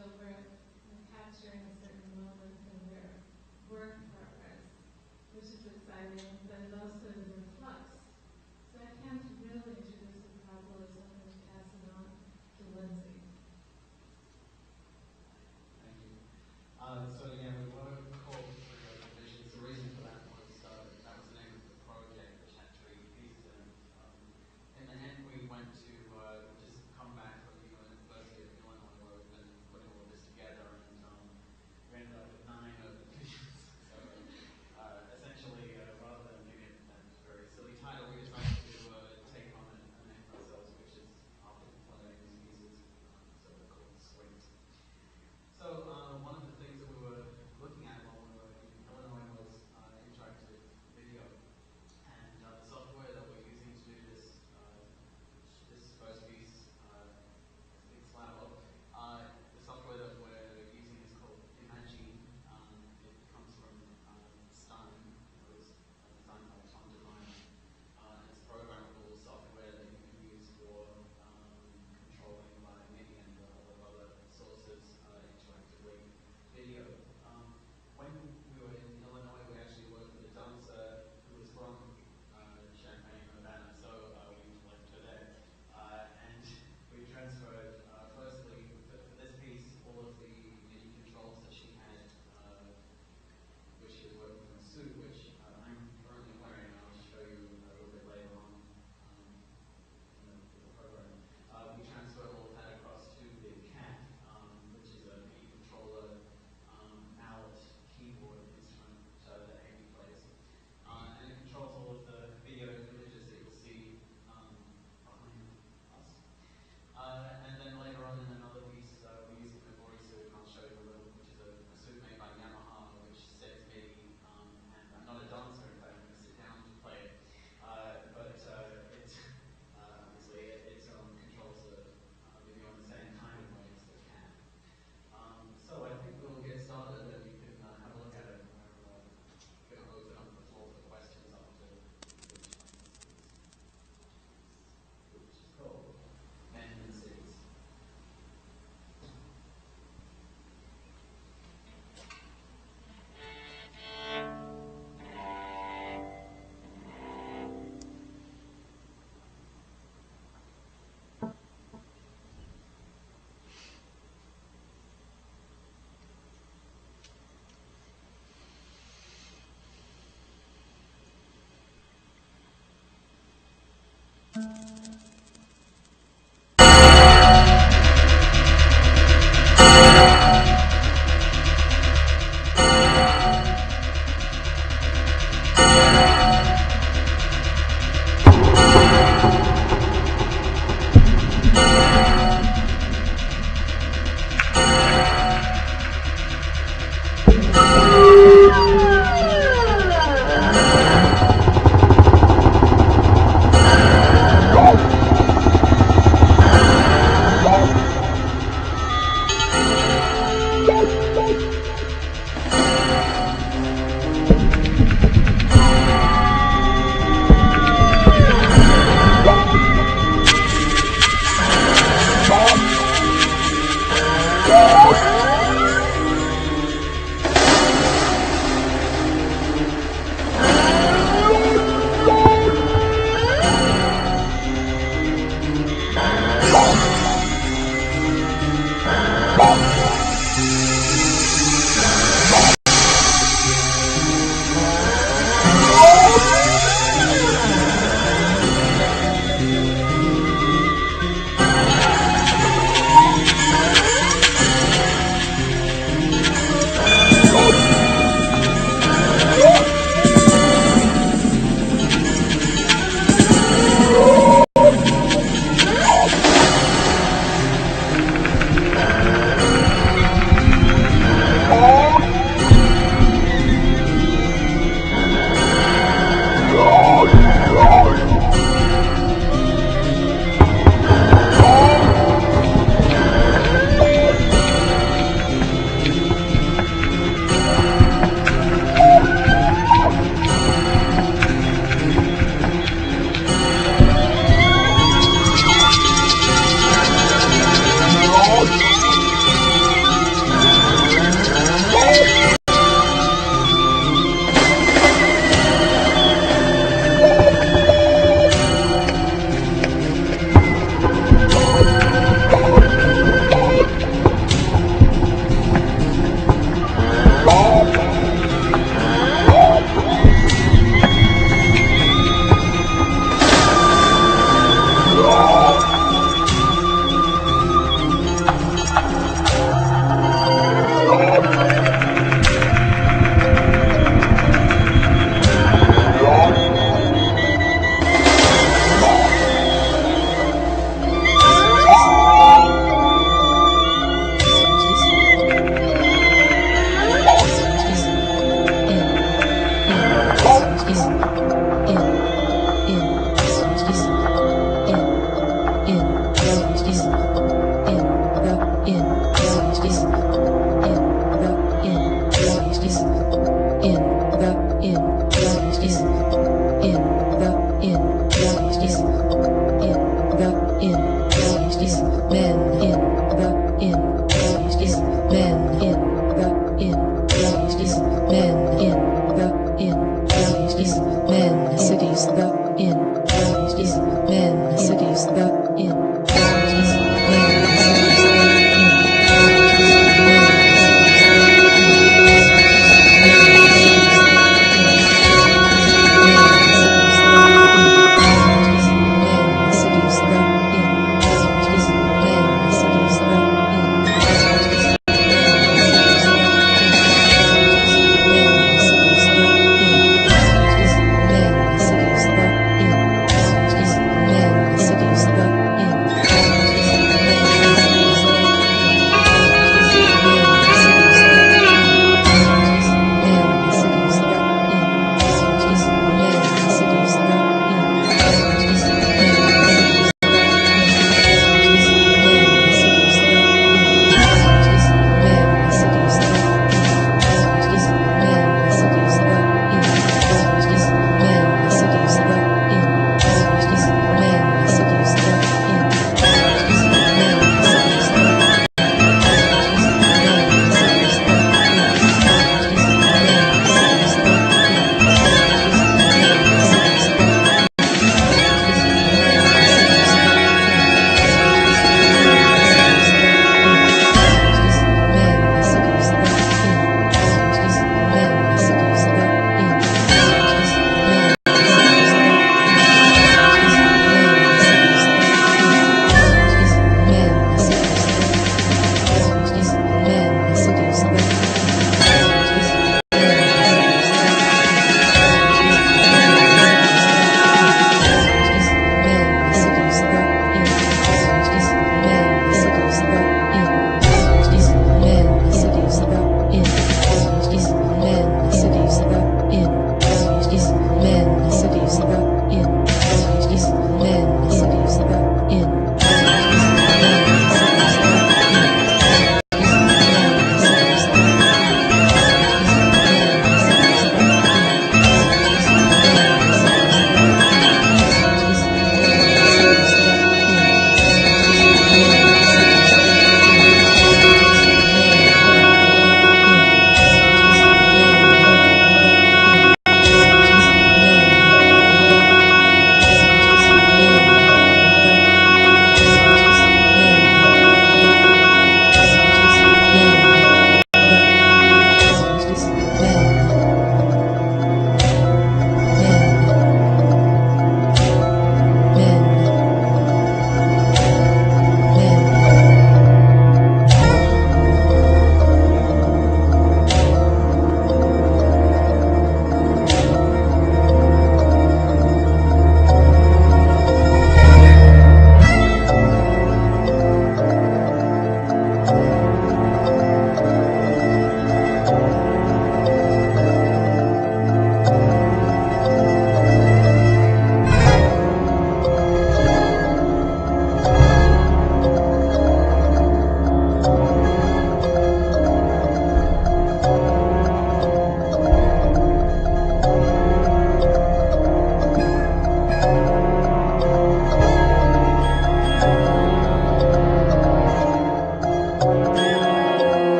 So we're capturing a certain moment in their work progress, which is exciting, but it also is in flux. So I can't really introduce the problem as I'm going to pass it on to Lindsay. Thank you. So yeah, we want to call for revisions. The reason for that was that was the name of the project, which had 3 pieces in it. In the end, we went to just come back from the University of Illinois, where we've been putting all this together, and we ended up with 9 revisions. So essentially, rather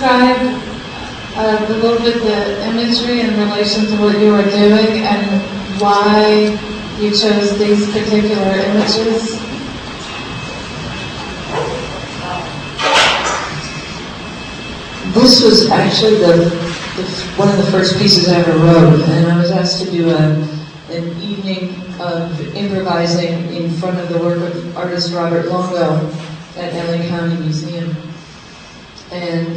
describe a little bit the imagery in relation to what you were doing and why you chose these particular images? This was actually one of the first pieces I ever wrote, and I was asked to do an evening of improvising in front of the work of artist Robert Longo at LA County Museum. And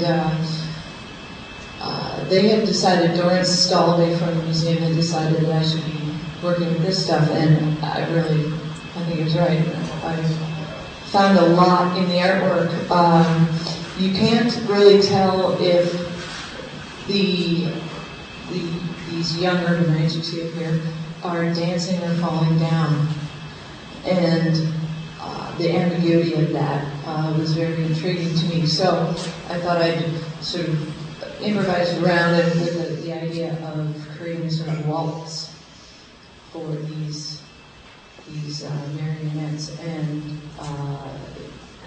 they had decided, Doris Stalvey from the museum had decided that I should be working with this stuff, and I think it was right. I found a lot in the artwork. You can't really tell if these young urbanites you see up here are dancing or falling down. And the ambiguity of that was very intriguing to me. So I thought I'd sort of improvise around it with the idea of creating sort of waltz for these marionettes. And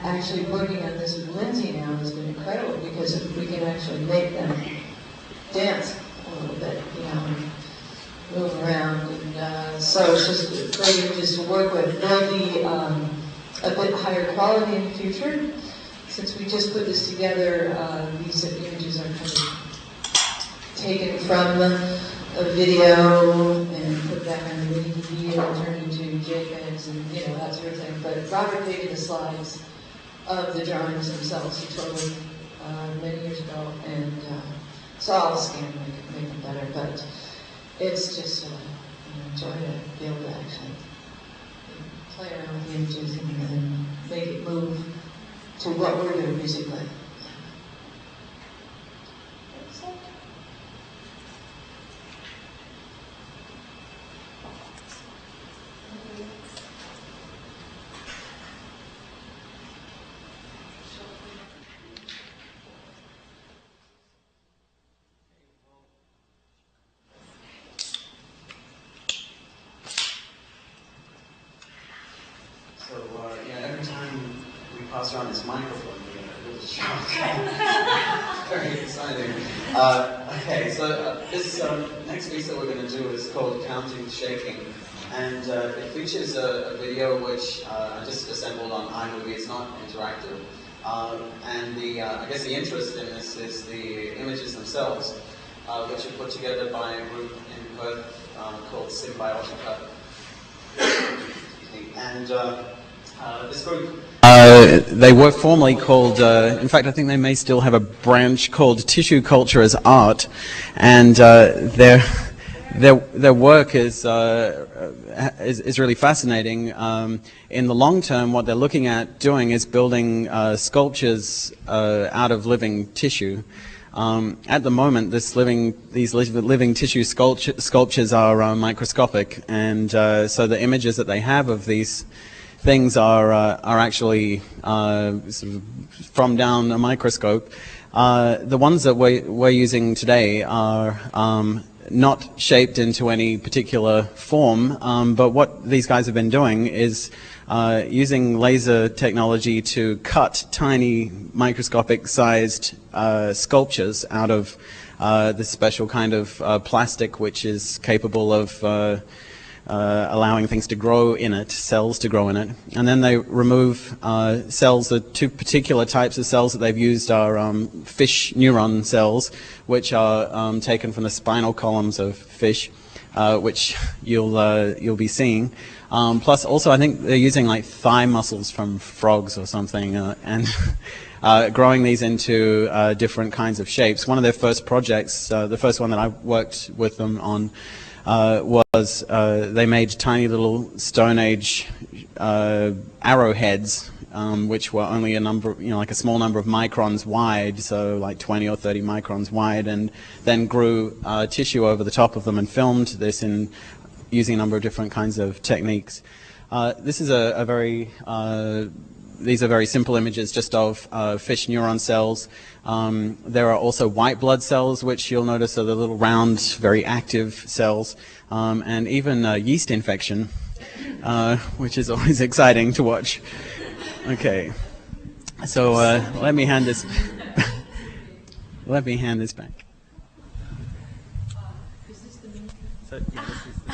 actually working on this with Lindsay now has been incredible, because we can actually make them dance a little bit, you know, and move around. And so it's just great images to work with. There'll be a bit higher quality in the future. Since we just put this together, these images are kind of taken from a video and put back on the DVD and turned into JPEGs and, you know, that sort of thing. But Robert gave me the slides of the drawings themselves. He told me many years ago, and so I'll scan them and make them better. But it's just an joy to be able to actually play around with the images and make it move to what we're doing musically. So, every time we pass around this microphone, we get a little shock. Very exciting. Okay, so this next piece that we're going to do is called Counting Shaking. And it features a video which I just assembled on iMovie. It's not interactive. And I guess the interest in this is the images themselves, which are put together by a group in Perth called Symbiotica. And this group, they were formerly called, in fact I think they may still have a branch called Tissue Culture as Art, and their work is really fascinating. In the long term, what they're looking at doing is building sculptures out of living tissue. At the moment, these living tissue sculptures are microscopic, and so the images that they have of these things are actually sort of from down a microscope. The ones that we're using today are not shaped into any particular form, but what these guys have been doing is using laser technology to cut tiny microscopic sized sculptures out of this special kind of plastic, which is capable of allowing things to grow in it, cells to grow in it. And then they remove cells. The two particular types of cells that they've used are fish neuron cells, which are taken from the spinal columns of fish, which you'll be seeing. Plus also I think they're using like thigh muscles from frogs or something, and growing these into different kinds of shapes. One of their first projects, the first one that I worked with them on, was they made tiny little Stone Age arrowheads, which were only a number, like a small number of microns wide, so like 20 or 30 microns wide, and then grew tissue over the top of them and filmed this in using a number of different kinds of techniques. This is these are very simple images just of fish neuron cells. There are also white blood cells, which you'll notice are the little round, very active cells, and even yeast infection, which is always exciting to watch. Okay, so let me hand this Let me hand this back. Is this the main? So, yeah, this is the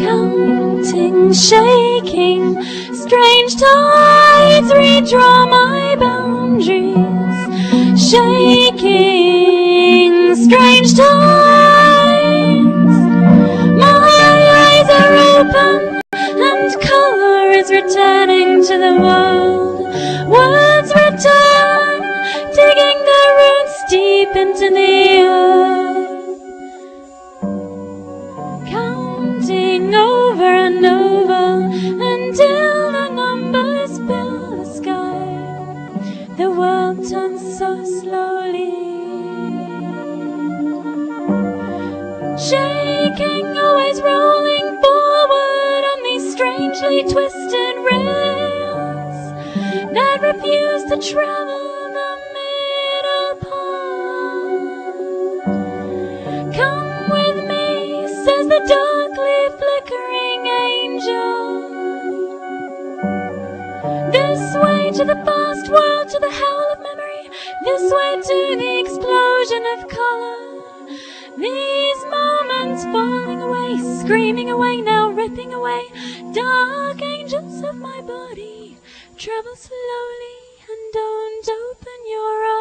Counting, shaking, strange tides redraw my boundaries. Shaking, strange tides. My eyes are open and color is returning to the world. Words return, digging their roots deep into the earth. Counting over and over until the numbers fill the sky. The world turns so slowly, shaking, always rolling forward on these strangely twisted rails that refuse to travel the middle path. Come with me, says the darkly flickering angel. This way to the past world, to the hell of memory. This way to the explosion of color. These moments falling away, screaming away, now ripping away. Dark angels of my body, travel slowly and don't open your eyes.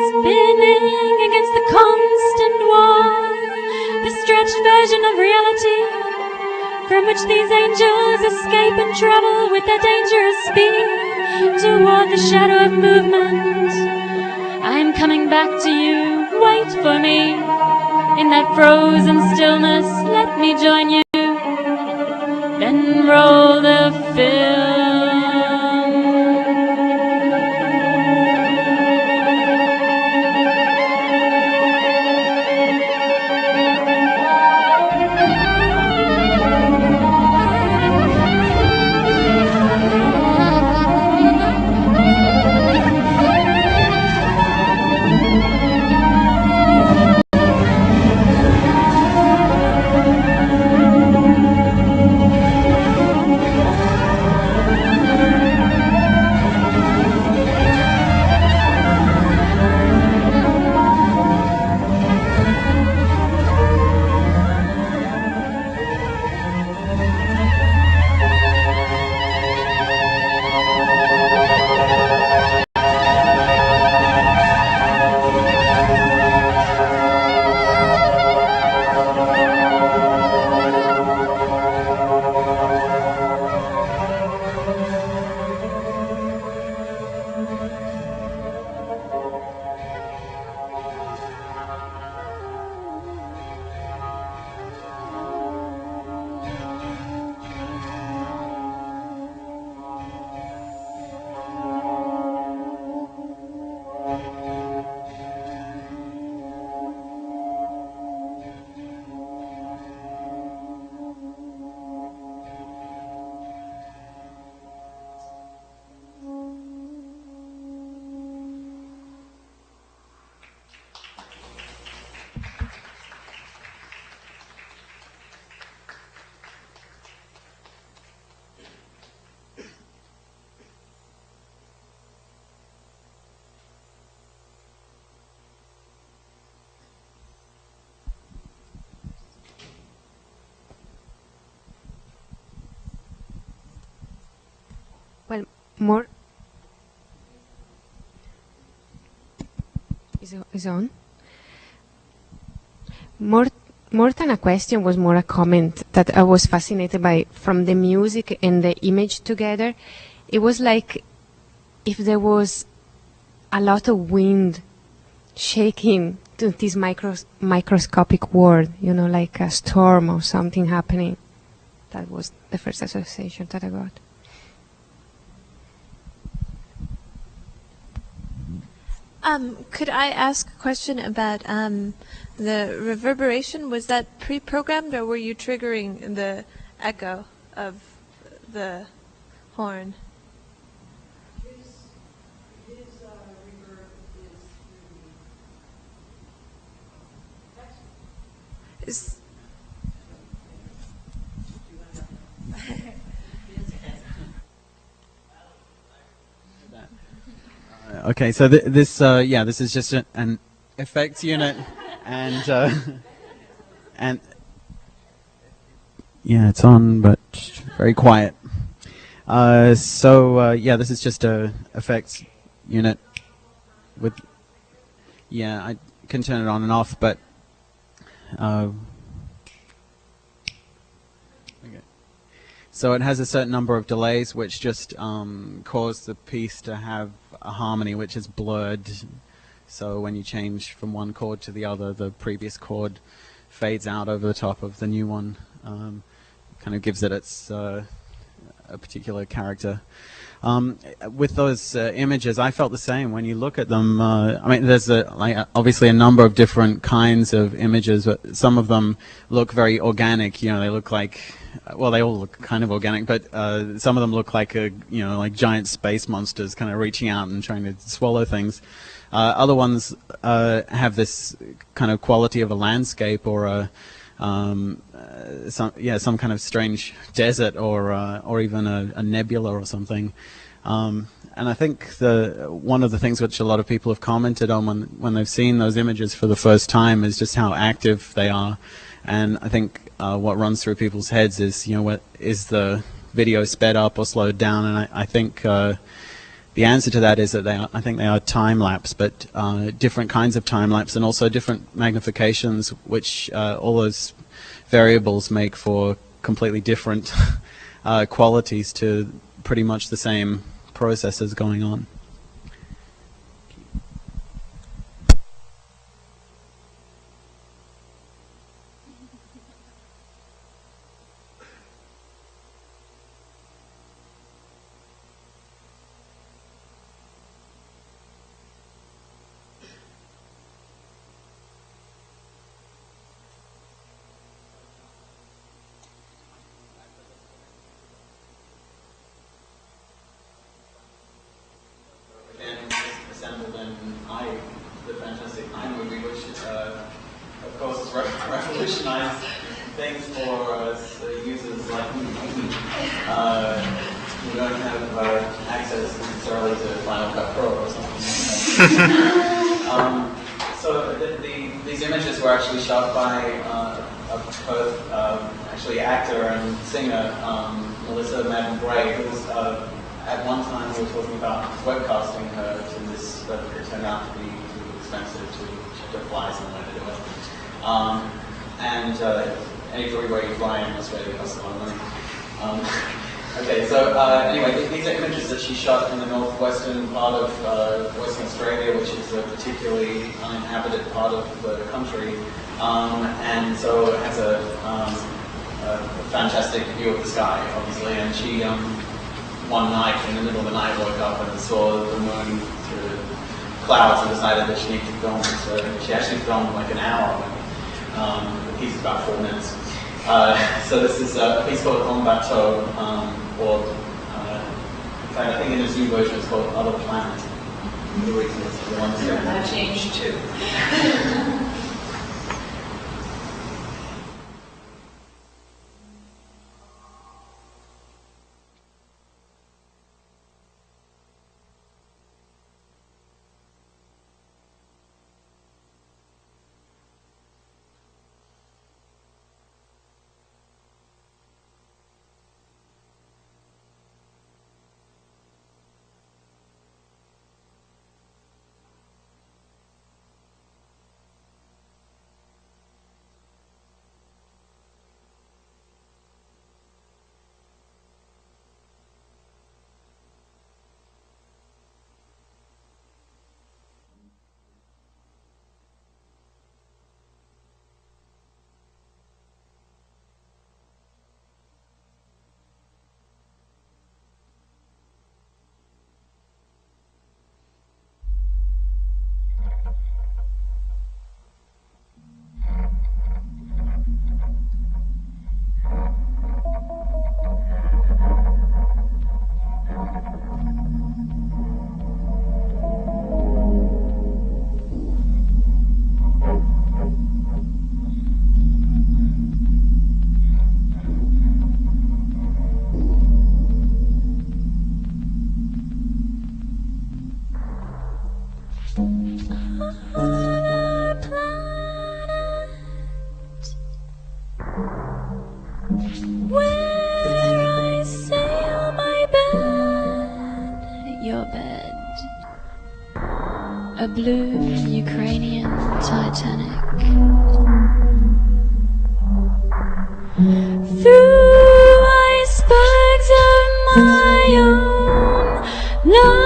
Spinning against the constant wall, the stretched version of reality from which these angels escape and travel with their dangerous speed toward the shadow of movement. I'm coming back to you, wait for me. In that frozen stillness, let me join you. Then roll the film. Well, more is on. More than a question, was more a comment that I was fascinated by from the music and the image together. It was like if there was a lot of wind shaking to this microscopic world, you know, like a storm or something happening. That was the first association that I got. Could I ask a question about the reverberation? Was that pre-programmed, or were you triggering the echo of the horn? His reverb is Is Okay, so this is just an effects unit, and and yeah, it's on, but very quiet. This is just a effects unit with, yeah, I can turn it on and off, but okay. So it has a certain number of delays which just cause the piece to have a harmony which is blurred. So when you change from one chord to the other, the previous chord fades out over the top of the new one. Kind of gives it its a particular character. With those images, I felt the same. When you look at them, I mean, there's obviously a number of different kinds of images, but some of them look very organic. You know, they look like, well, they all look kind of organic, but some of them look like like giant space monsters kind of reaching out and trying to swallow things. Other ones have this kind of quality of a landscape or some kind of strange desert or even a nebula or something. And I think one of the things which a lot of people have commented on when they've seen those images for the first time is just how active they are. And I think what runs through people's heads is, what is the video sped up or slowed down? And I think the answer to that is that I think they are time lapse, but different kinds of time lapse and also different magnifications, which all those variables make for completely different qualities to pretty much the same processes going on. Revolutionized things for users like me. We don't have access necessarily to Final Cut Pro or something. These images were actually shot by both actor and singer Melissa Madden Gray, who was at one time we were talking about webcasting her to this, but it turned out to be too expensive to fly somewhere to do it. Any three-way you fly in Australia costs a lot of money. Anyway, these are images that she shot in the northwestern part of Western Australia, which is a particularly uninhabited part of the country, and so it has a fantastic view of the sky, obviously. And she, one night, in the middle of the night, woke up and saw the moon through clouds and decided that she needed to film. So she actually filmed like an hour. The piece is about 4 minutes. So this is a piece called On Bateau, or in fact, I think in this new version it's called Other Planet. The reason is the one That changed too. blue Ukrainian Titanic. Through icebergs of my own luggage.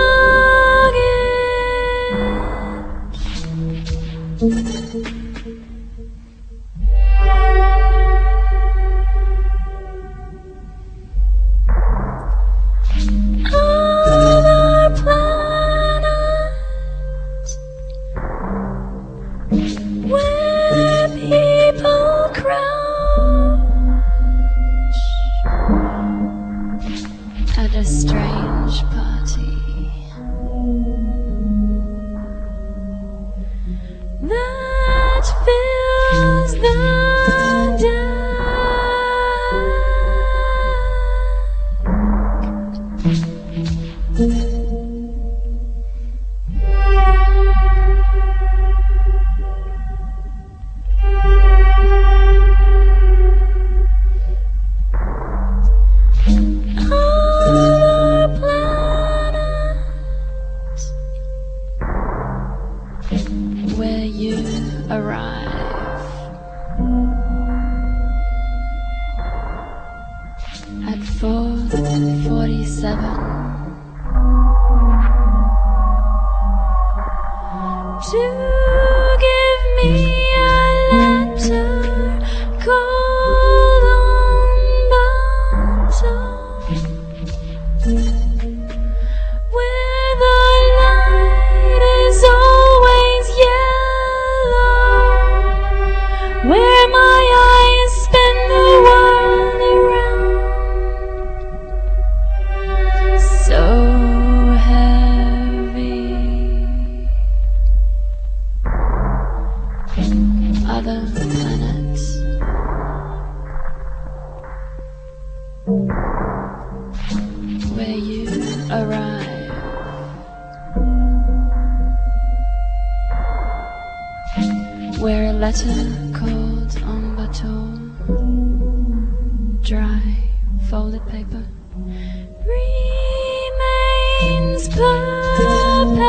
Other planet where people crouch at a strange party that fills the dark. Where you arrive at 4:47 to give me a letter cold unbuttoned, where the light is always yellow, where my eyes spin the world around, so heavy. Other planets, where you arrive where a letter called en bateau, dry folded paper, remains perpetually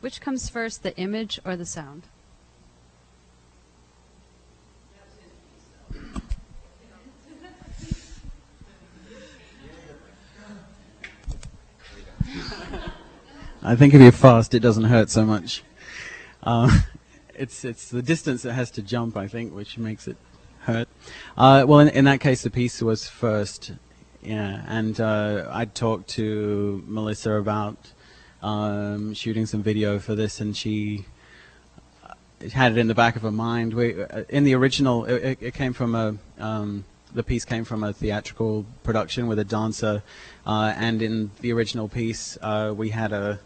Which comes first, the image or the sound? I think if you're fast, it doesn't hurt so much. It's the distance it has to jump, I think, which makes it hurt. Well, in that case, the piece was first, yeah, and I talked to Melissa about shooting some video for this, and she had it in the back of her mind. In the original, it came from the piece came from a theatrical production with a dancer, and in the original piece, we had a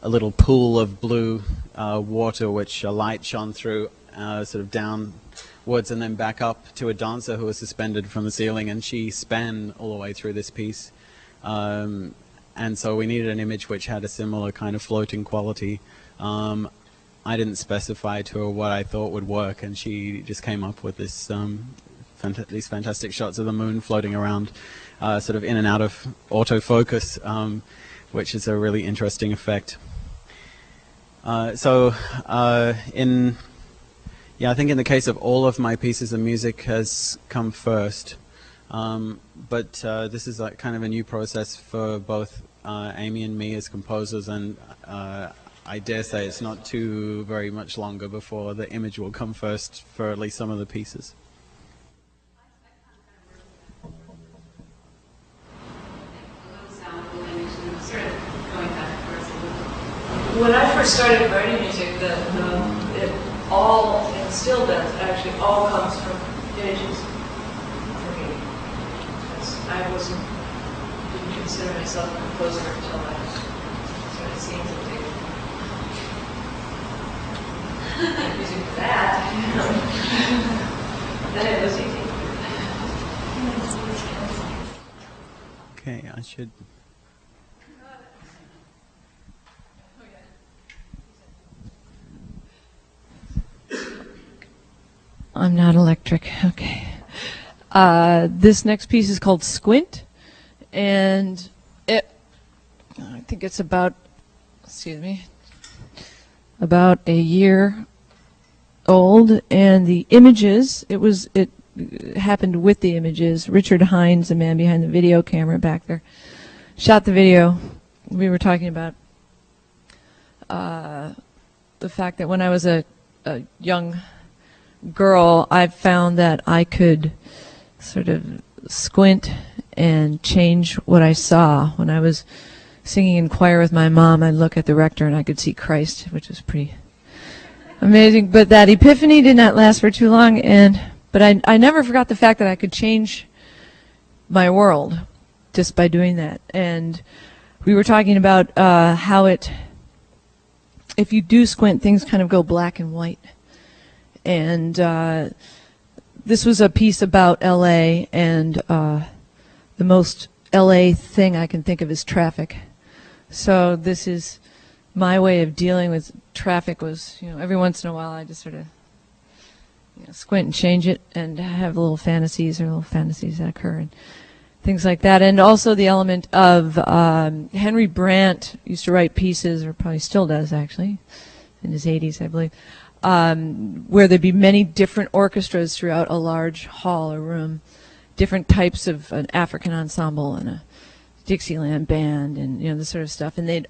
little pool of blue water, which a light shone through, sort of downwards and then back up to a dancer who was suspended from the ceiling, and she span all the way through this piece. And so we needed an image which had a similar kind of floating quality. I didn't specify to her what I thought would work, and she just came up with this these fantastic shots of the moon floating around, sort of in and out of autofocus, which is a really interesting effect. I think in the case of all of my pieces, the music has come first. But this is like kind of a new process for both Amy and me as composers, and I dare say it's not too very much longer before the image will come first for at least some of the pieces. when I first started writing music, it all, and still does, actually all comes from images for me. I didn't consider myself a composer until I started seeing something. Music for that. Then it was easy. Okay, I should. I'm not electric. Okay. This next piece is called Squint, and I think it's about a year old, and the images, it happened with the images. Richard Hines, the man behind the video camera back there, shot the video. We were talking about the fact that when I was a young girl, I found that I could sort of squint and change what I saw. When I was singing in choir with my mom, I'd look at the rector and I could see Christ, which was pretty amazing. But that epiphany did not last for too long, but I never forgot the fact that I could change my world just by doing that. And we were talking about how if you do squint, things kind of go black and white. And this was a piece about LA, and the most LA thing I can think of is traffic. So this is my way of dealing with traffic. Was, every once in a while I just sort of squint and change it, and have little fantasies that occur and things like that. And also the element of Henry Brandt used to write pieces, or probably still does actually, in his 80s, I believe, where there'd be many different orchestras throughout a large hall or room, different types of an African ensemble and a Dixieland band, and this sort of stuff. And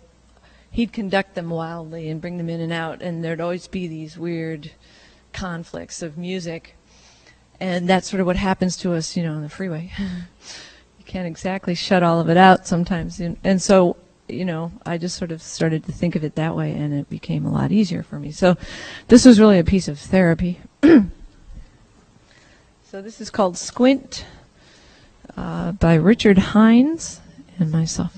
he'd conduct them wildly and bring them in and out, and there'd always be these weird conflicts of music. And that's sort of what happens to us, on the freeway. You can't exactly shut all of it out sometimes. And so, I just sort of started to think of it that way, and it became a lot easier for me. So this was really a piece of therapy. So this is called Squint by Richard Hines and myself.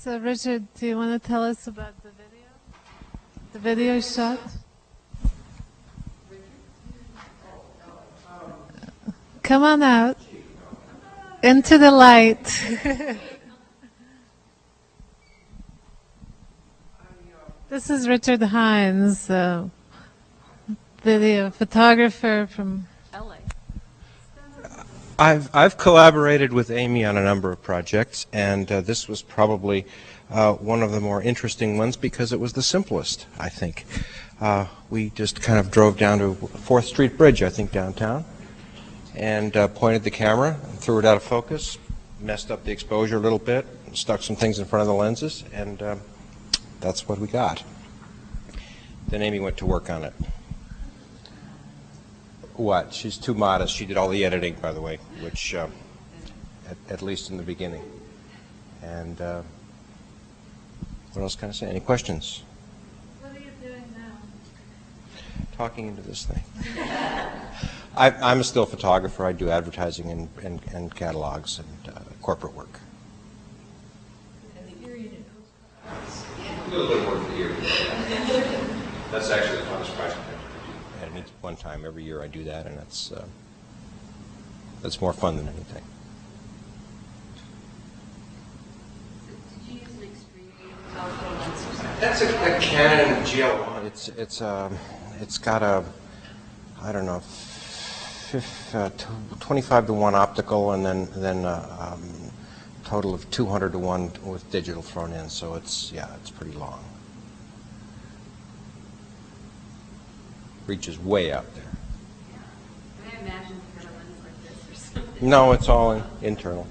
So Richard, do you want to tell us about the video? The video shot? Come on out. Into the light. This is Richard Hines, video photographer from LA. I've collaborated with Amy on a number of projects, and this was probably one of the more interesting ones because it was the simplest, I think. We just kind of drove down to 4th Street Bridge, I think, downtown, and pointed the camera, and threw it out of focus, messed up the exposure a little bit, stuck some things in front of the lenses, and that's what we got. Then Amy went to work on it. What? She's too modest. She did all the editing, by the way, which, at least in the beginning. And what else can I say? Any questions? What are you doing now? Talking into this thing. I'm a still photographer. I do advertising and catalogs and corporate work. And the ear unit. A little bit of work for the year. That's actually the funnest project I've ever do. And it's one time every year I do that, and that's more fun than anything. Did you use an extreme telephoto lens or something? That's a Canon GL1. It's got a, I don't know, 25-to-1 optical, and then a total of 200-to-1 with digital thrown in. So it's pretty long. Reaches way out there. I imagine you had a lens like this or something. No, it's all internal.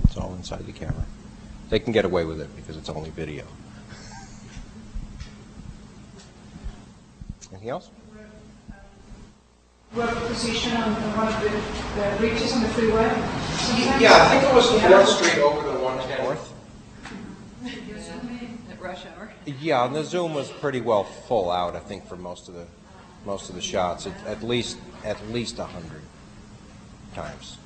It's all inside the camera. They can get away with it because it's only video. Anything else? What position on one of the bridges on the freeway? Yeah, I think it was 4th Street over the 110th. At rush hour. Yeah, and the zoom was pretty well full out, I think, for most of the shots. At least 100 times.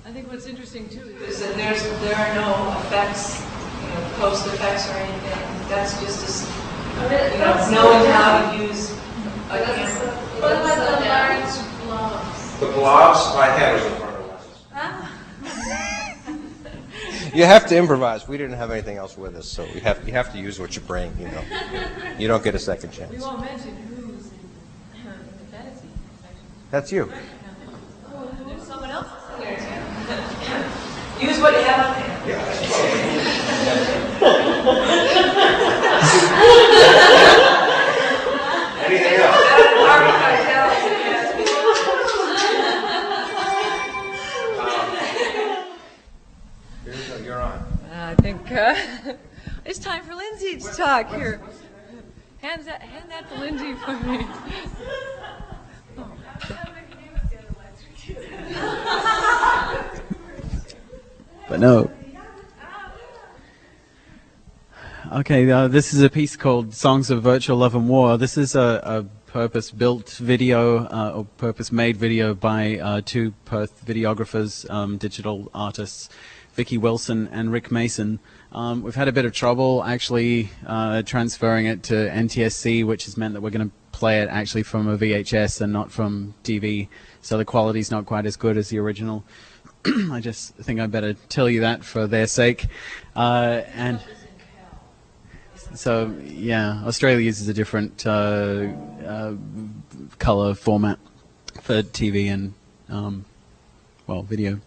I think what's interesting too is that there are no effects, post effects or anything. That's just knowing how to use a camera. What about the large blobs? The blobs, my head was in front of the lenses. You have to improvise. We didn't have anything else with us, so you have to use what you bring. You don't get a second chance. We won't mention who's in the fantasy section. That's you. There's someone else in there too. Use what you have on hand. Anything else? You're on. I think it's time for Lindsay to talk here. Hand that to Lindsay for me. But no. Okay, this is a piece called Songs of Virtual Love and War. This is a purpose-built video, or purpose-made video by two Perth videographers, digital artists, Vicky Wilson and Rick Mason. We've had a bit of trouble actually transferring it to NTSC, which has meant that we're going to play it actually from a VHS and not from DV, so the quality's not quite as good as the original. I just think I better tell you that for their sake. And so, yeah, Australia uses a different color format for TV and, well, video.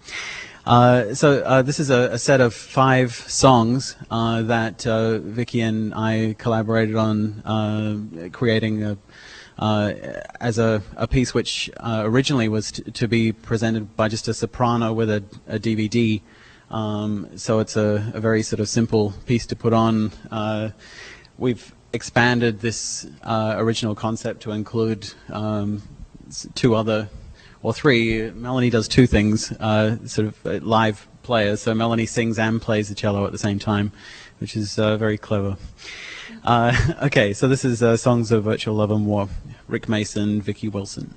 So this is a set of 5 songs that Vicky and I collaborated on creating as a piece which originally was to be presented by just a soprano with a DVD. So it's a very sort of simple piece to put on. We've expanded this original concept to include 2 other, or 3. Melanie does 2 things, sort of live players. So Melanie sings and plays the cello at the same time, which is very clever. Okay, so this is Songs of Virtual Love and War. Rick Mason, Vicky Wilson.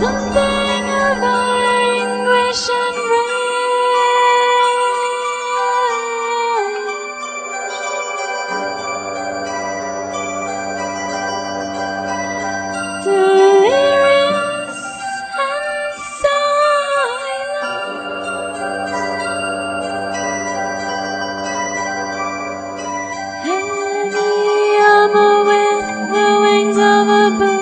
something of anguish and rage, delirious and silent, heavy armor with the wings of a bird,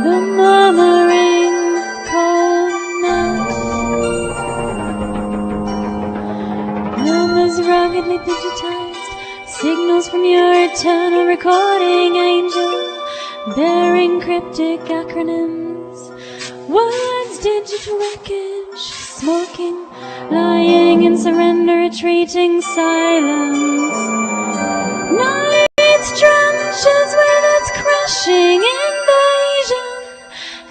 the murmuring cold night, numbers ruggedly digitized, signals from your eternal recording angel, bearing cryptic acronyms, words, digit wreckage, smoking, lying in surrender, retreating silence. Night trenches with its crushing invasion,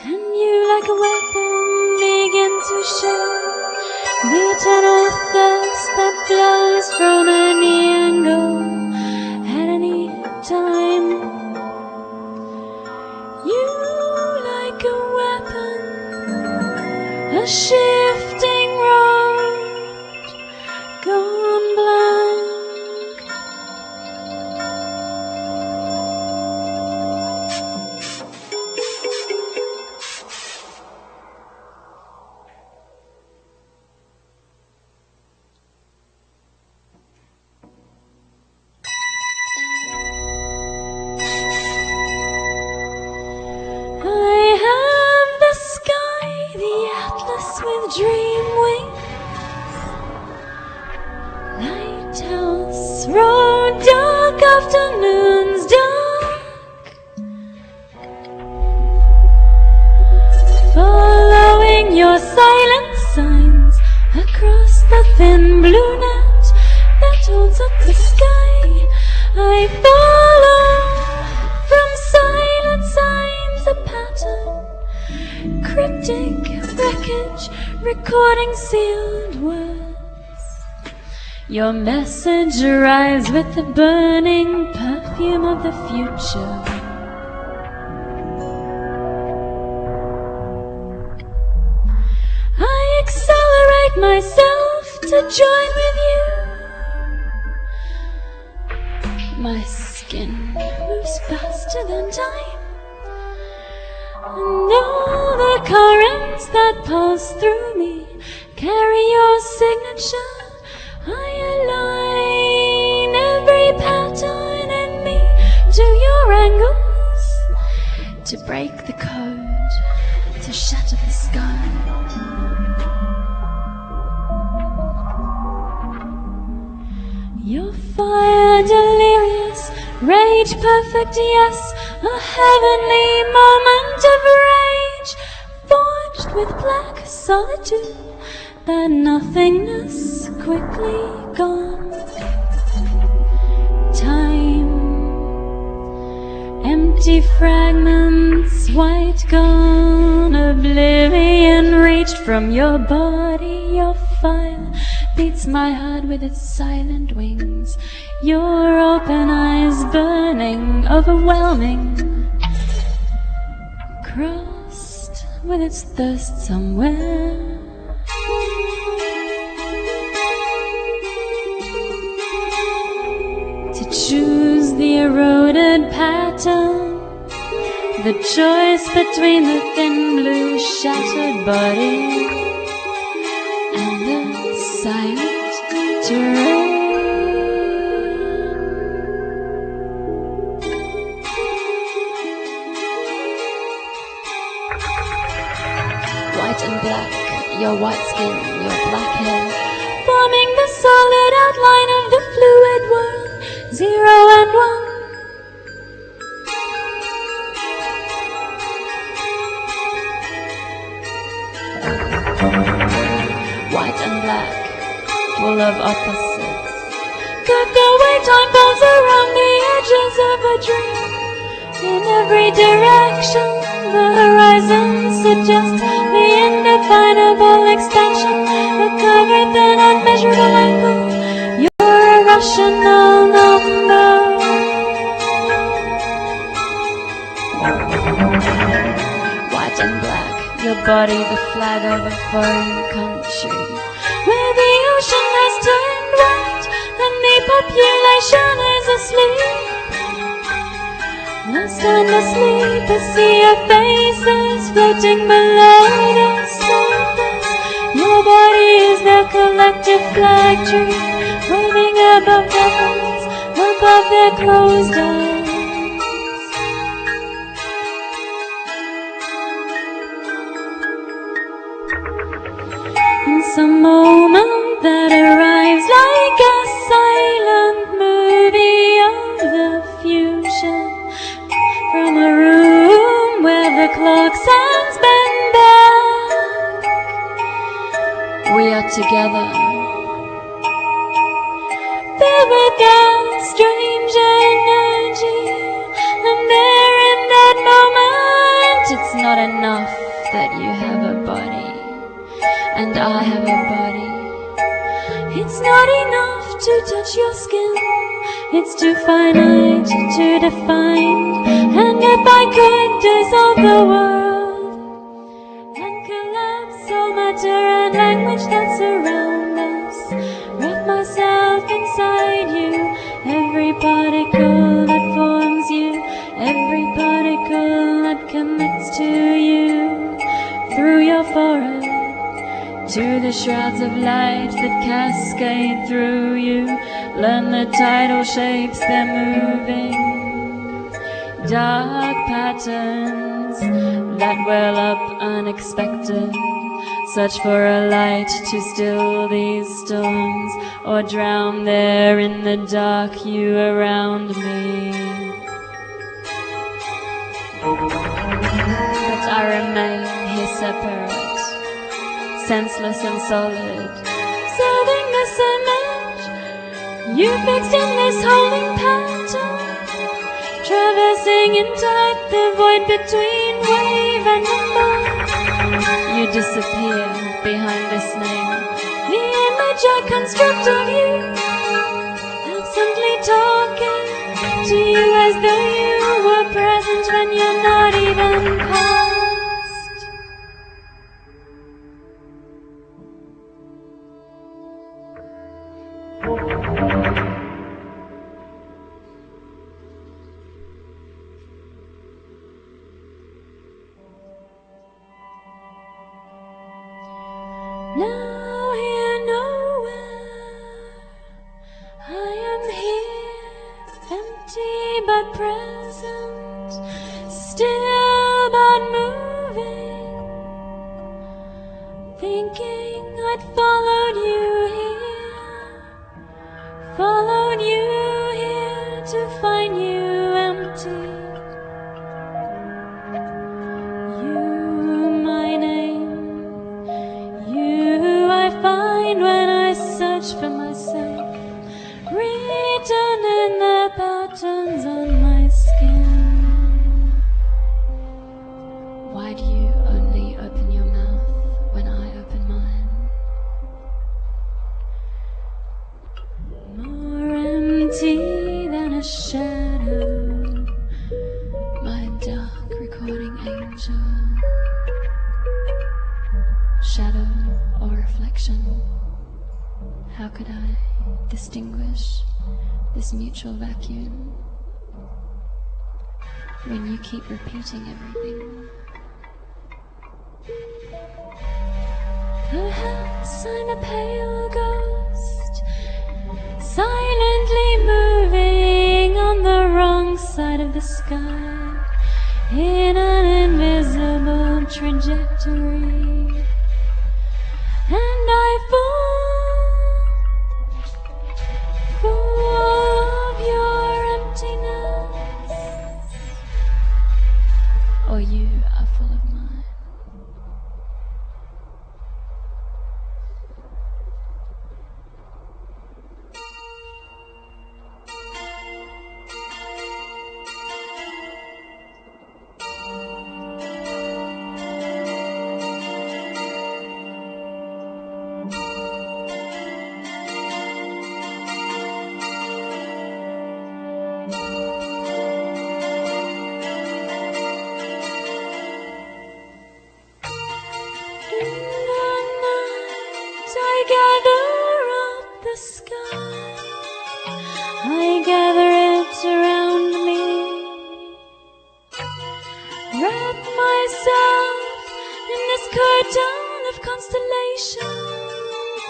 and you like a weapon begin to show the eternal thirst that flows from any angle at any time. You like a weapon, a shifting road gone blank. I have the sky, the atlas with dream wings, lighthouse road, dark afternoons, dark, following your silent signs across the thin blue net that holds up the sky. I follow from silent signs a pattern, cryptic wreckage, recording sealed words. Your message arrives with the burning perfume of the future. I accelerate myself to join with you. My skin moves faster than time, and all the currents that pass through me carry your signature. I align every pattern in me to your angles, to break the code, to shatter the sky. Your fire delirious, rage perfect, yes, a heavenly moment of rage, forged with black solitude, that nothingness quickly gone. Time, empty fragments, white gone, oblivion reached from your body. Your fire beats my heart with its silent wings, your open eyes burning, overwhelming, crossed with its thirst somewhere. To choose the eroded pattern, the choice between the thin blue shattered body and the silent terrain. White and black, your white skin, your black hair, forming the solid outline of the fluid world, 0 and 1. White and black, full of opposites, cut the way time bounds around the edges of a dream. In every direction, the horizon suggests the indefinable extension, a covered then unmeasurable angle. You're a rational number. White and black, your body the flag of a foreign country, where the ocean has turned white and the population is asleep. Lost and asleep, I see your faces floating below the surface. Your body is the collective flag tree, waving above their heads, above their closed eyes. It's a moment that arrives like a silent movie of the future, from a room where the clock's hands bend back. We are together, filled with that strange energy, and there in that moment it's not enough that you have a body and I have a body. It's not enough to touch your skin, it's too finite to define. And if I could dissolve the world and collapse all matter and language that surround us, wrap myself inside you, every particle that forms you, every particle that connects to you, through your forehead to the shrouds of light that cascade through you. Learn the tidal shapes they're moving, dark patterns that well up unexpected. Search for a light to still these storms, or drown there in the dark you around me. But I remain here separate, senseless and solid, serving this image you fixed in this holding pattern, traversing in time the void between wave and number. You disappear behind this name, the image I construct of you, absently talking to you as though you were present when you're not even past. Now here nowhere, I am here, empty but present, still but moving, thinking I'd followed you here to find you empty. You, my name, you I find when I search for myself, written in the patterns on my skin. Why do you only open your mouth when I open mine? More empty than a shadow, my dark recording angel. Shadow or reflection? How could I distinguish this mutual vacuum when you keep repeating everything? Perhaps I'm a pale ghost, silently moving on the wrong side of the sky, in an invisible trajectory. And I fall of your emptiness, or you are full of mine. gather up the sky, I gather it around me, wrap myself in this curtain of constellation,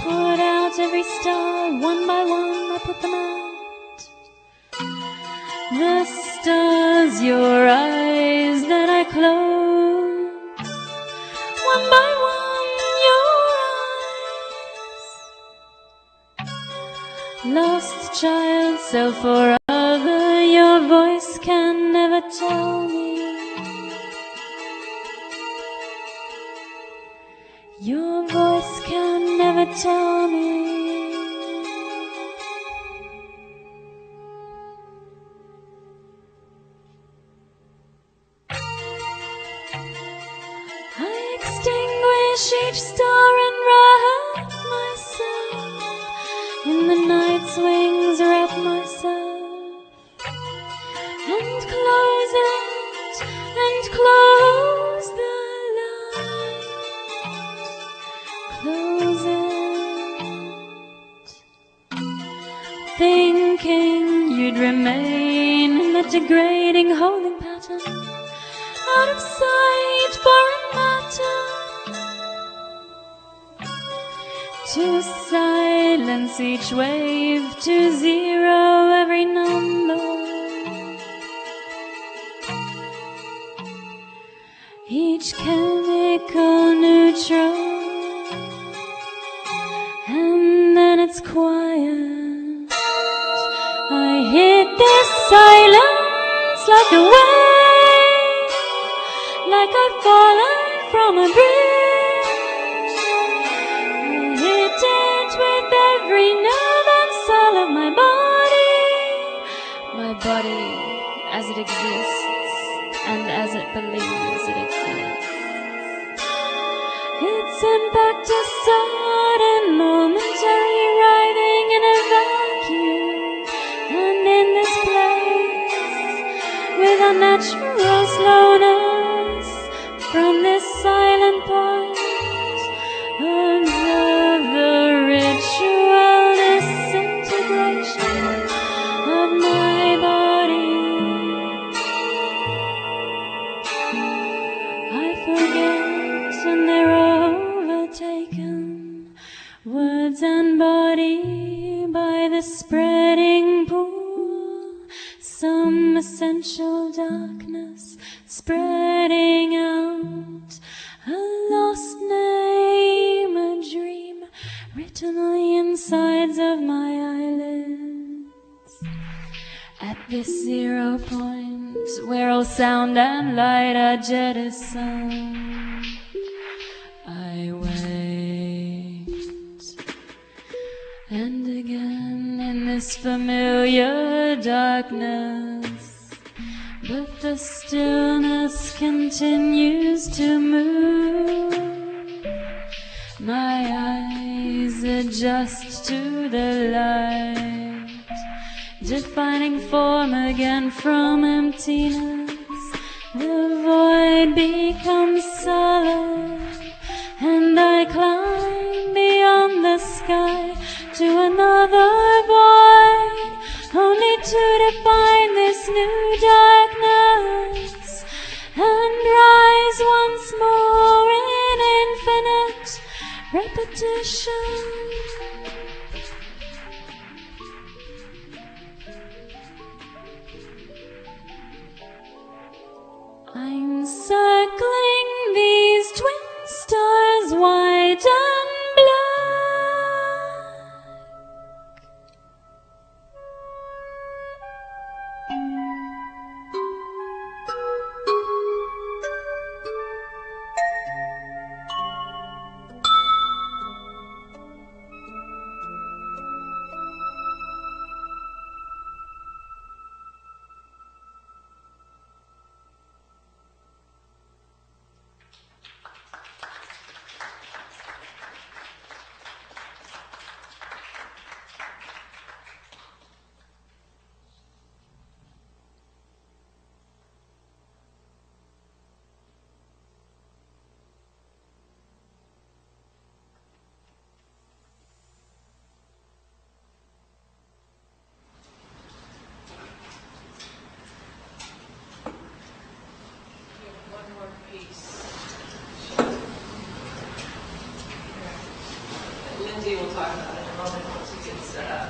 put out every star, one by one I put them out. The stars, your eyes that I close, one by one your eyes. Lost child, self or other, your voice can never tell me. Your voice can never tell me. I extinguish each star and wrap myself in the night's wings, wrap myself and close it and close the light, close it, thinking you'd remain in that degrading holding pattern, out of sight, foreign matter, to silence each wave, to zero every number, each chemical neutron, and then it's quiet. I hit this silence like a wave, like I've fallen from a bridge. I hit it with every nerve and cell of my body as it exists and as it believes it exists. Its impact is sudden, momentary, writhing in a vacuum, and in this place, with unnatural slowness, from this silent point, observe the ritual disintegration of my body. I forget and they're overtaken, words and body, by the spreading pool, some essential darkness spreading out, a lost name, a dream written on the insides of my eyelids. At this 0 point, where all sound and light are jettisoned, I wait. And again in this familiar darkness, but the stillness continues to move. My eyes adjust to the light, defining form again from emptiness. The void becomes solid, and I climb beyond the sky to another void, only to define this new darkness and rise once more in infinite repetition. I'm circling these twin stars, white and black. Lindsay will talk about it in a moment once we get set up.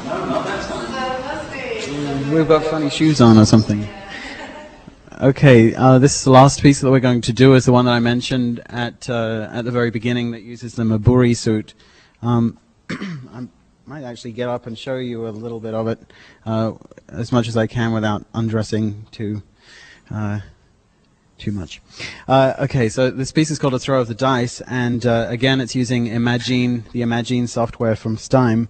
No, not that time. We've got funny shoes on or something. Okay, this is the last piece that we're going to do is the one that I mentioned at the very beginning that uses the Maburi suit. I might actually get up and show you a little bit of it as much as I can without undressing too much. Okay, so this piece is called A Throw of the Dice, and again it's using the Imagine software from Steim.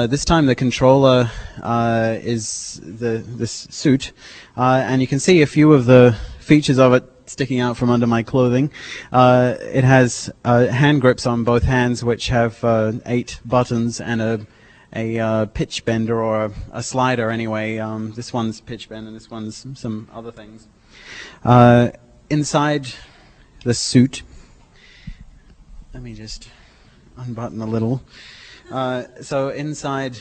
This time the controller is this suit, and you can see a few of the features of it sticking out from under my clothing. It has hand grips on both hands, which have 8 buttons and a pitch bender or a slider anyway. This one's pitch bend and this one's some other things. Inside the suit, let me just unbutton a little. So inside,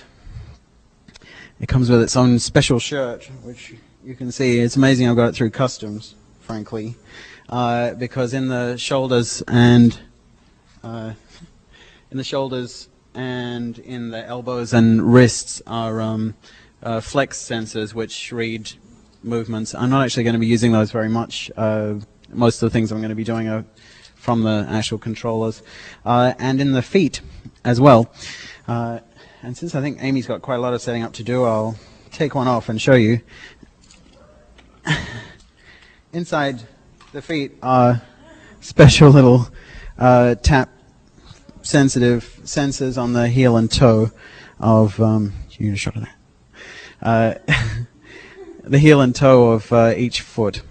it comes with its own special shirt, which you can see. It's amazing I've got it through customs, frankly, because in the shoulders and in the elbows and wrists are flex sensors which read movements. I'm not actually going to be using those very much. Most of the things I'm going to be doing are from the actual controllers, and in the feet as well. And since I think Amy's got quite a lot of setting up to do, I'll take one off and show you. Inside the feet are special little tap sensitive sensors on the heel and toe of you need a shot of that. The heel and toe of each foot.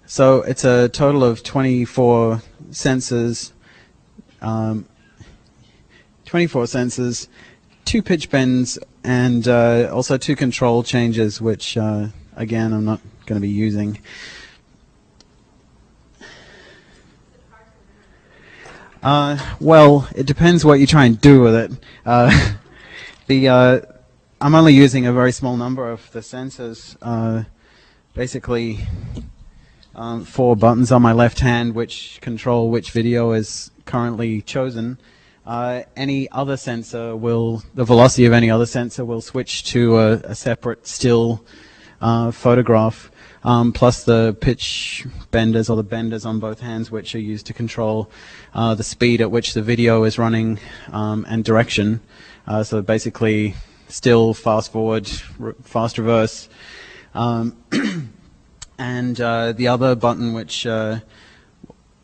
So it's a total of 24 sensors. 24 sensors, 2 pitch bends, and also 2 control changes, which again I'm not going to be using. Well, it depends what you try and do with it. I'm only using a very small number of the sensors. Basically, 4 buttons on my left hand which control which video is currently chosen. Any other sensor the velocity of any other sensor will switch to a separate still photograph, plus the pitch benders or the benders on both hands, which are used to control the speed at which the video is running and direction. So basically still, fast forward, fast reverse, and the other button which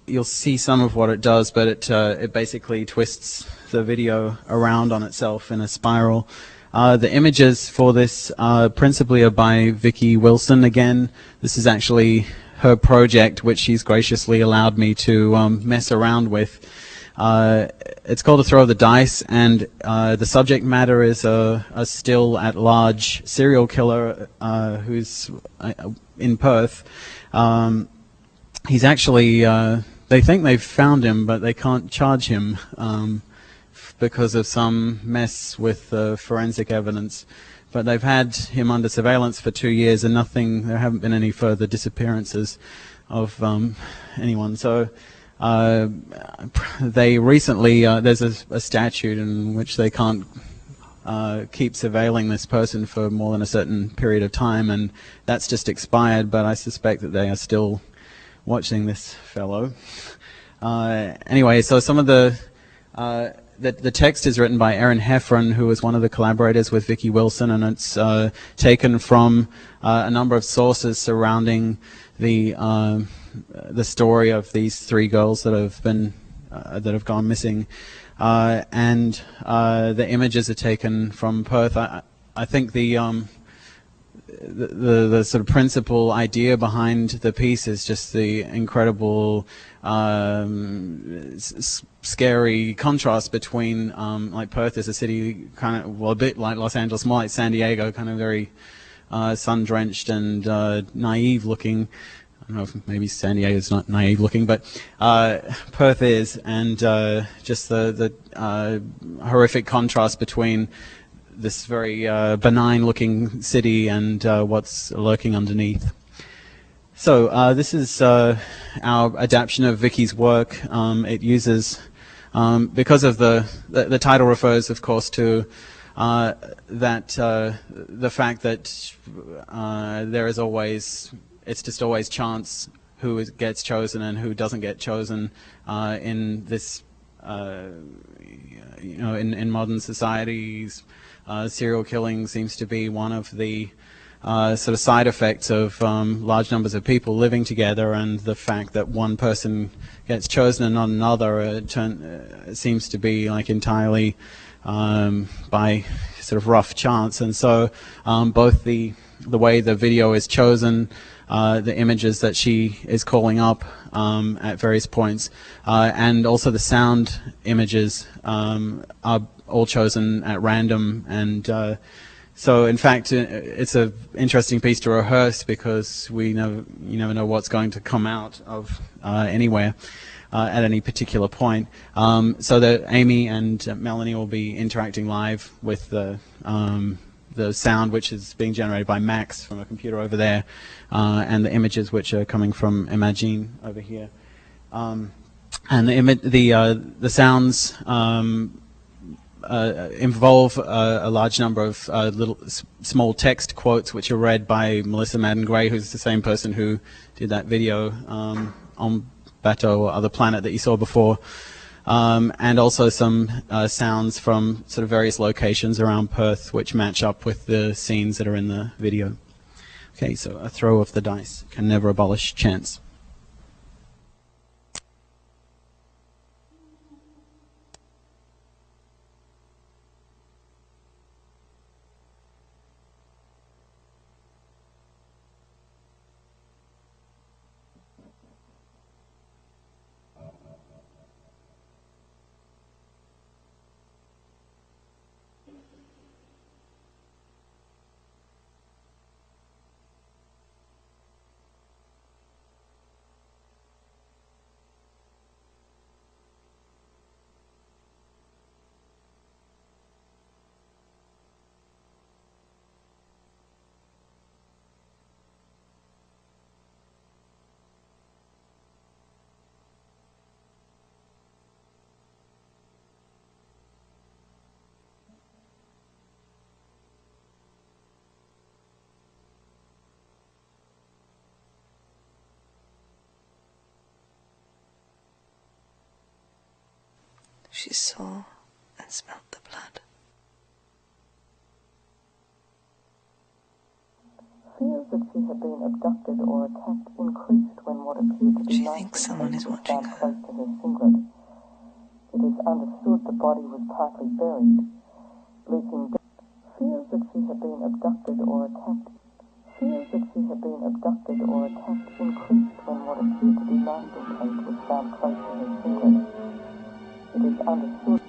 you'll see some of what it does, but it basically twists the video around on itself in a spiral. The images for this principally are by Vicki Wilson again. This is actually her project, which she's graciously allowed me to mess around with. It's called A Throw of the Dice, and the subject matter is a still at large serial killer who's in Perth. He's actually they think they've found him, but they can't charge him because of some mess with forensic evidence. But they've had him under surveillance for 2 years, and there haven't been any further disappearances of anyone. So they recently, there's a statute in which they can't keep surveilling this person for more than a certain period of time, and that's just expired, but I suspect that they are still watching this fellow. Anyway, so some of the text is written by Erin Heffron, who was one of the collaborators with Vicki Wilson, and it's taken from a number of sources surrounding the story of these 3 girls that have gone missing, and the images are taken from Perth. I think the sort of principal idea behind the piece is just the incredible scary contrast between like Perth is a city kind of, well, a bit like Los Angeles, more like San Diego, kind of very sun-drenched and naive looking, don't know if maybe San Diego's not naive looking, but Perth is, and just the horrific contrast between this very benign looking city and what's lurking underneath. So this is our adaptation of Vicky's work. It uses, because of the title refers, of course, to the fact that there is always, it's just always chance who gets chosen and who doesn't get chosen in this, in modern societies. Serial killing seems to be one of the sort of side effects of large numbers of people living together, and the fact that one person gets chosen and not another seems to be like entirely by sort of rough chance. And so both the way the video is chosen, the images that she is calling up at various points, and also the sound images are all chosen at random. And so in fact it's an interesting piece to rehearse, because you never know what's going to come out of anywhere at any particular point. So that Amy and Melanie will be interacting live with the sound, which is being generated by Max from a computer over there, and the images which are coming from Imagine over here. And the sounds involve a large number of little small text quotes which are read by Melissa Madden Gray, who's the same person who did that video on Bateau or Other Planet that you saw before, and also some sounds from sort of various locations around Perth which match up with the scenes that are in the video. Okay, so a throw of the dice can never abolish chance. She saw and smelt the blood. Fears that she had been abducted or attacked increased when what appeared to be She thinks someone is watching her. close to her singlet. It is understood the body was partly buried, leaking. Fears that she had been abducted or attacked. Fears that she had been abducted or attacked increased when what appeared to be masking tape was found close to her singlet. It is understood.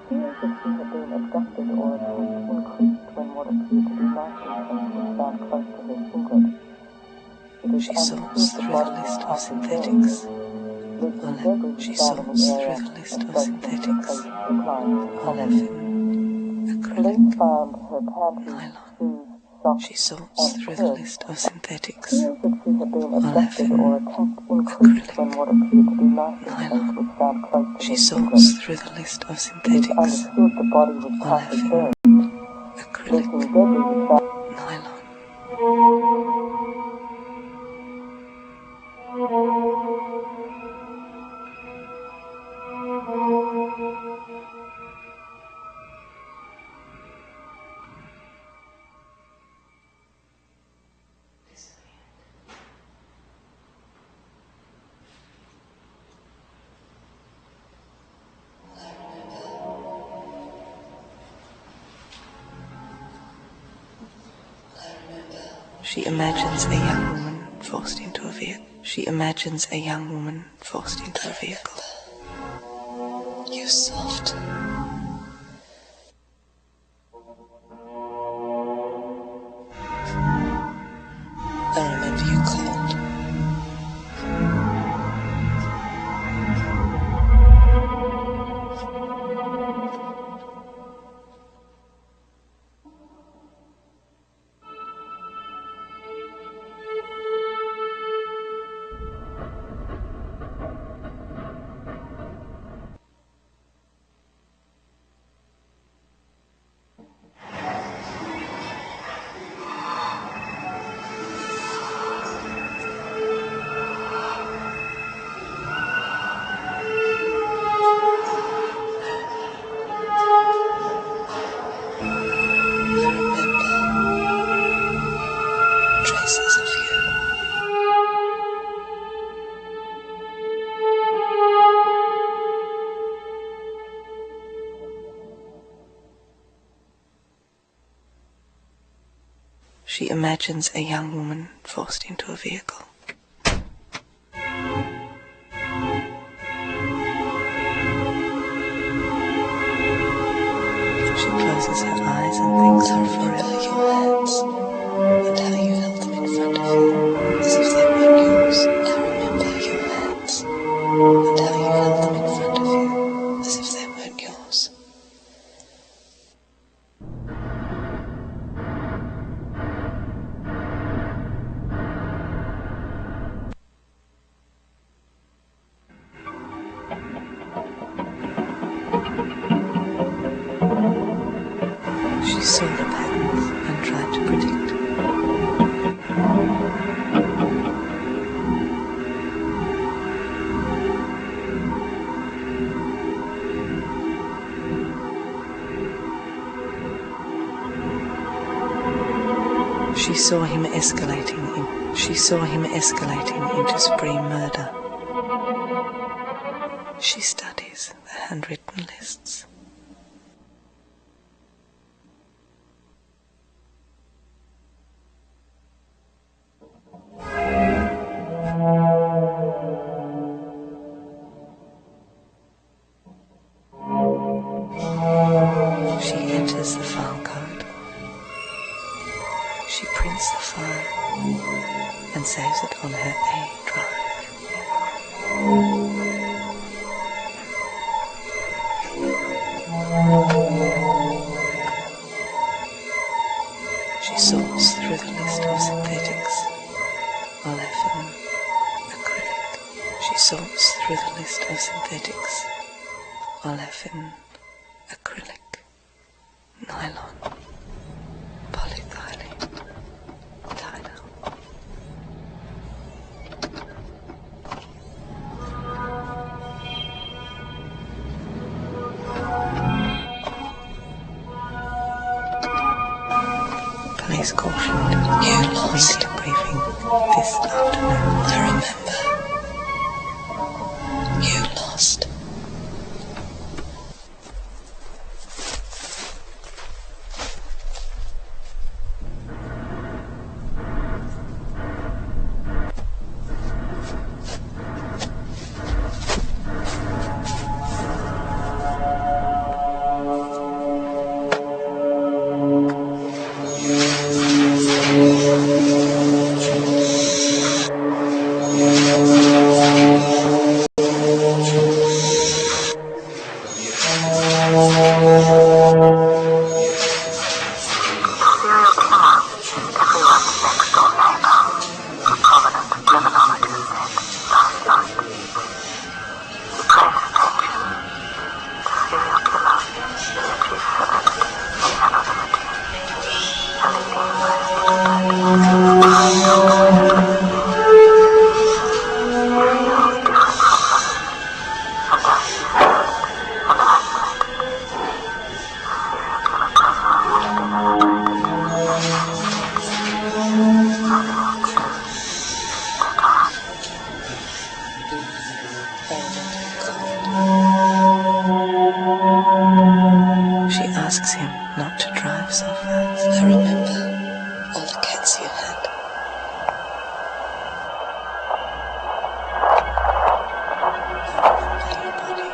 Fears that she had been abducted or attacked increased when what appeared to be masking tape was found close to her singlet. She sorts through the list of synthetics. She sorts through the list of synthetics. Olefin, acrylic, nylon. She sorts through the list of synthetics. Olefin, acrylic, nylon. She sorts through the list of synthetics. Olefin, acrylic, nylon. She imagines a young woman forced into a vehicle. She imagines a young woman forced into a vehicle. You soft. I remember you cold. imagines a young woman forced into a vehicle. She closes her eyes and thinks of forever your hands, and how you held them in front of you, as if they were yours. I remember your hands, and how you held them in front of you, as if they weren't yours. She saw the patterns and tried to predict. She saw him escalating into spree murder. She studies the handwritten lists. She enters the file code. She prints the file and saves it on her A drive. She sorts through the list of synthetics, olefin, acrylic. She sorts through the list of synthetics, olefin, acrylic, nylon, polyethylene, tynol. Police cautioned. You lost. Media briefing this afternoon. I remember. You lost. She asks him not to drive so fast. I remember all the cats you had. I remember your body.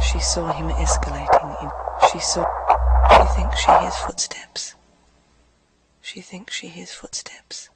She saw him escalating in. She thinks she hears footsteps. She thinks she hears footsteps.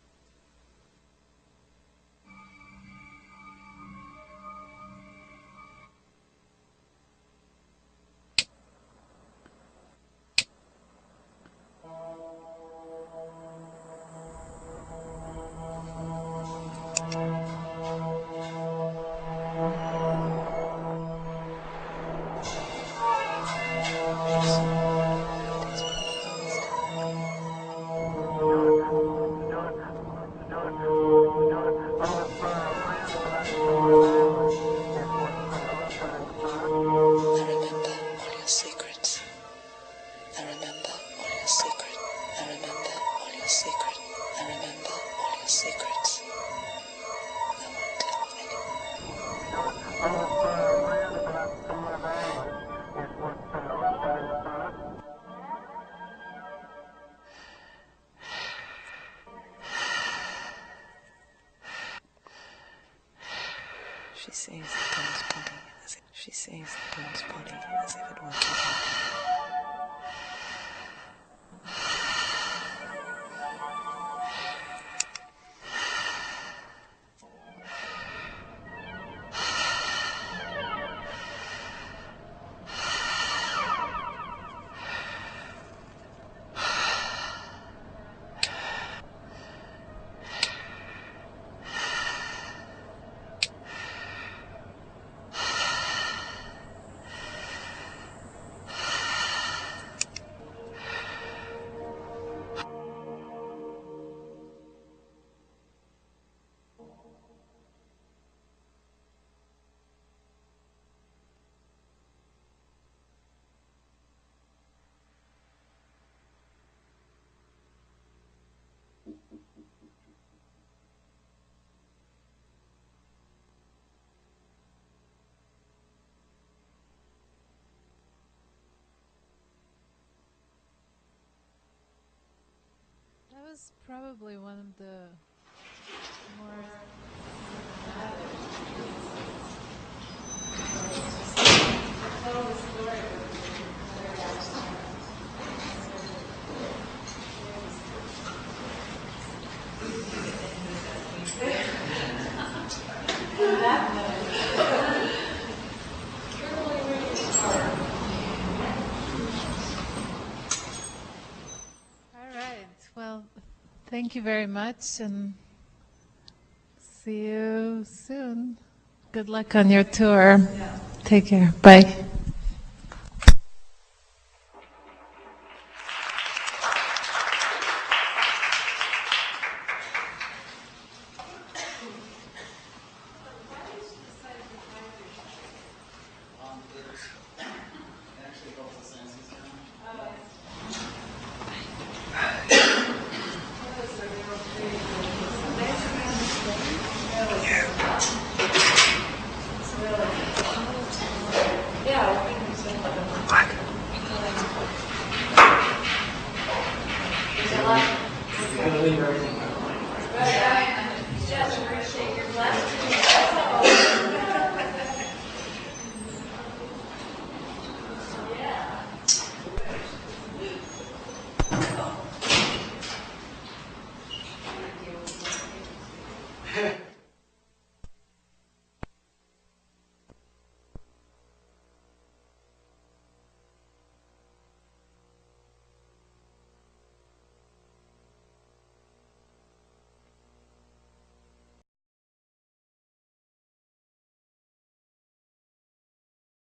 She sees the girl's body as if she sees the girl's body as if it were forgotten. That was probably one of the more All right. Well, thank you very much, and see you soon. Good luck on your tour. Take care. Bye.